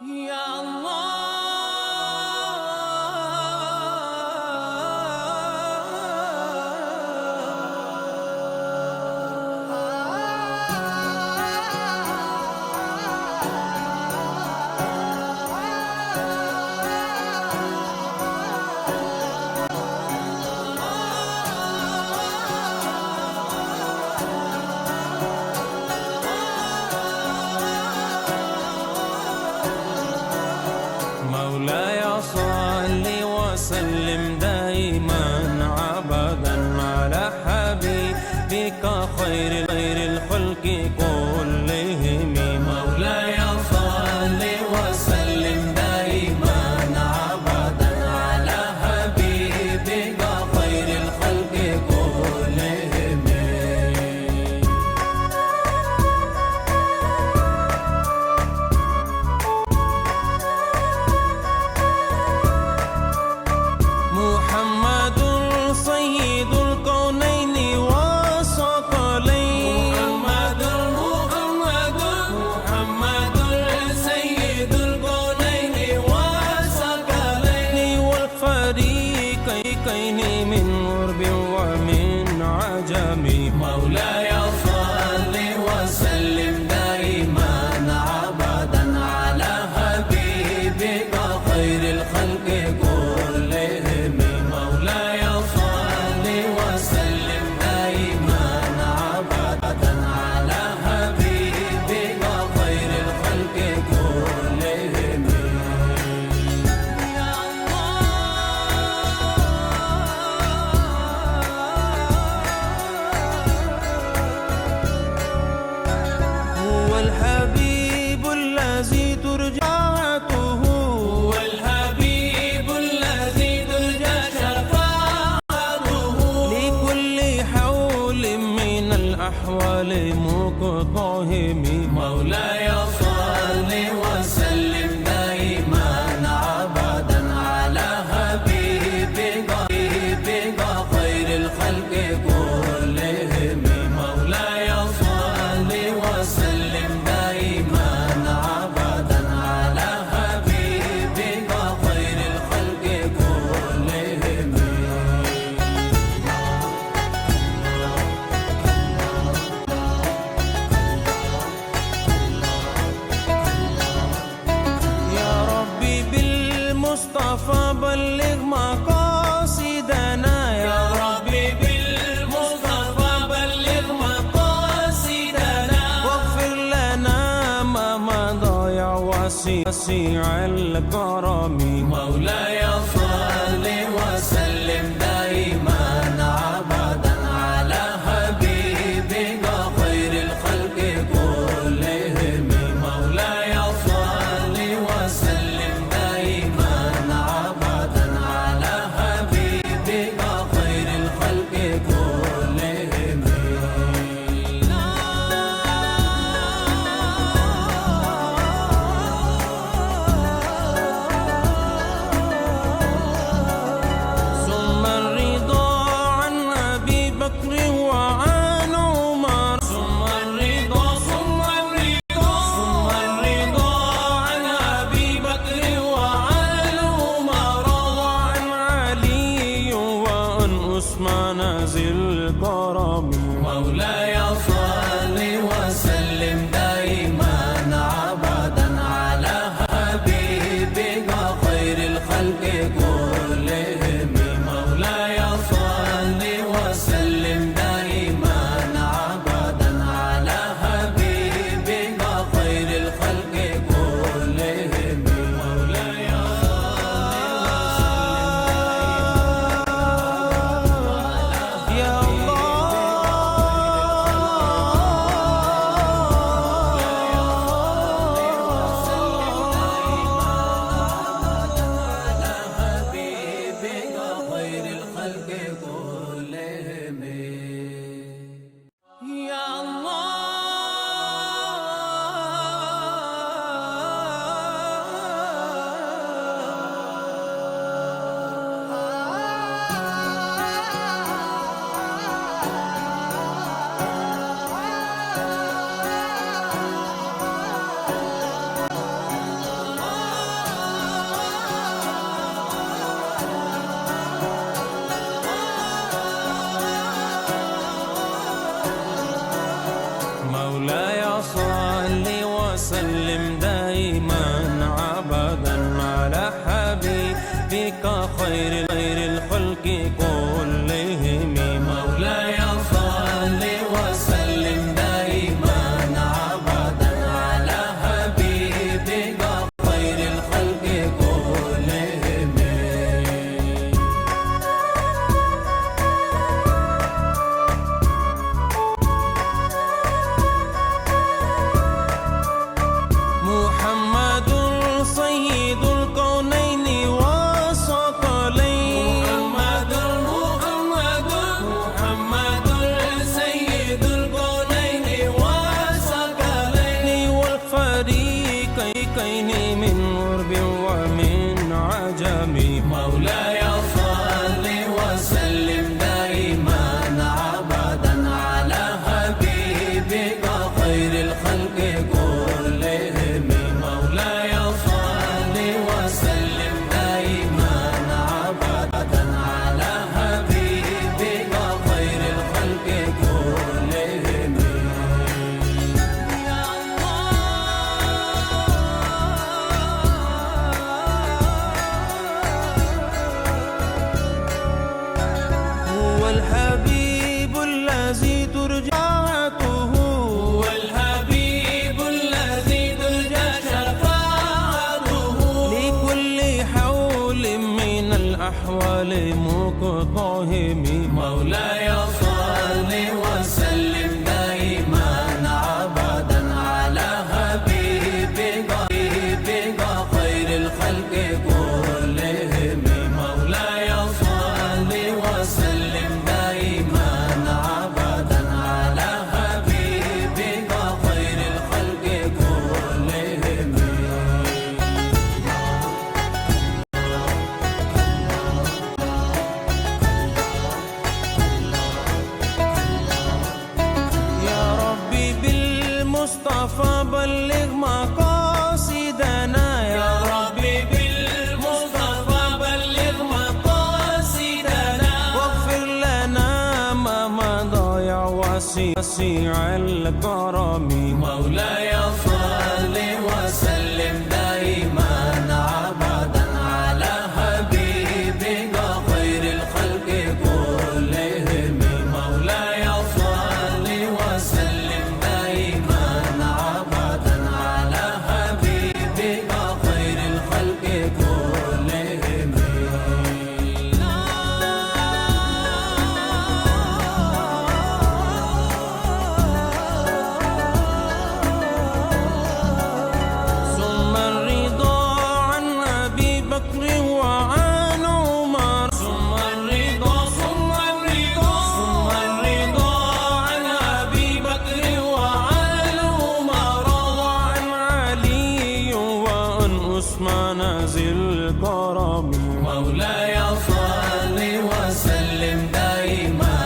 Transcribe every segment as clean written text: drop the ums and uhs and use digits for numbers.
يا الله. مولاي صل وسلم دائما عبدا على حبيبك خير الخلق كلهم. مولاي صل وسلم دائما عبدا على حبيبك خير الخلق كلهم. محمد سيد الكونين والثقلين. محمد سيد الكونين والثقلين والفريقين من غرب ومن عجم. مولاي صل وسلم دائما عبدا على حبيبك خير الخلق كلهم. مولاي صل وسلم دائما عبدا على حبيبك خير الخلق كلهم. يا الله. هو الحبيب الذي ترجعته، هو الحبيب الذي ترجى شفاعته لكل حول من الأحوال مقتهم. مولاي صل وسلم دائما عبدا على حبيبك خير الخلق كلهم. مولاي صل وسلم دائما عبدا على حبيبك خير الخلق كلهم. يا ربي بالمصطفى بلغ مقاصدنا. يا ربي بالمصطفى بلغ مقاصدنا واغفر لنا ما مضى يا واسع الكرم. مولاي صل وسلم دائما عبدا على حبيبك خير الخلق كلهم. مولاي صل وسلم دائما عبدا على حبيبك خير الخلق كلهم. وسلم دائما أبدا على حبيبك خير الخلق كلهم. مولاي صل وسلم دائما أبدا على حبيبك خير الخلق كلهم. محمد سيد الكونين والثقلين. محمد سيد الكونين والثقلين والفريقين من غرب ومن عجم. مولاي صل وسلم دائما أبدا على حبيبك خير الخلق كلهم. مولاي صل وسلم دائما أبدا على حبيبك خير الخلق كلهم. يا الله هو الحبيب الذي ترجى شفاعته. هو الحبيب الذي ترجى شفاعته لكل حول من الأحوال مقتهم. مولاي صل وسلم دائما أبدا على حبيبك خير الخلق كلهم. مولاي صل وسلم دائما أبدا على حبيبك خير الخلق كلهم. يا ربي بالمصطفى بلغ مقاصدنا. يا ربي بالمصطفى بلغ مقاصدنا واغفر لنا ما مضى يا واسع الكرم. مولاي صل وسلم دائما أبدا على حبيبك خير الخلق كلهم. مولاي صل وسلم دائما أبدا على حبيبك خير الخلق كلهم. ثم الرضا عن أبي بكر وعن عمر. ثم الرضا عن أبي بكر وعن عمر وعن علي وعن عثمان ذي الكرم. مولاي صل وسلم دائما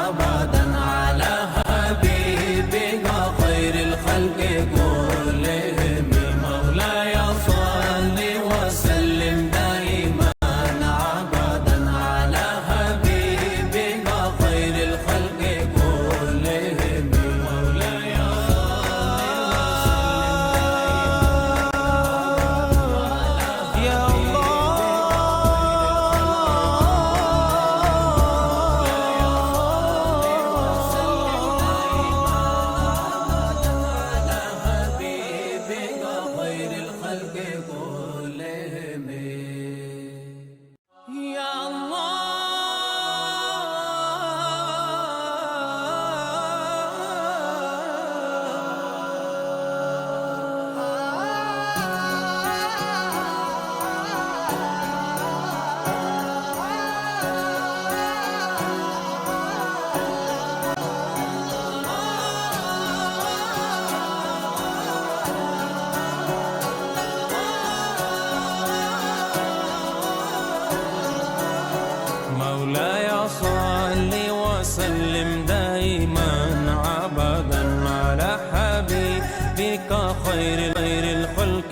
أبدا على حبيبك خير الخلق كلهم. مولاي صل وسلم دائما أبدا على حبيبك خير الخلق كلهم. مولاي يا مولاي صل وسلم دائما أبدا على حبيبك خير الخلق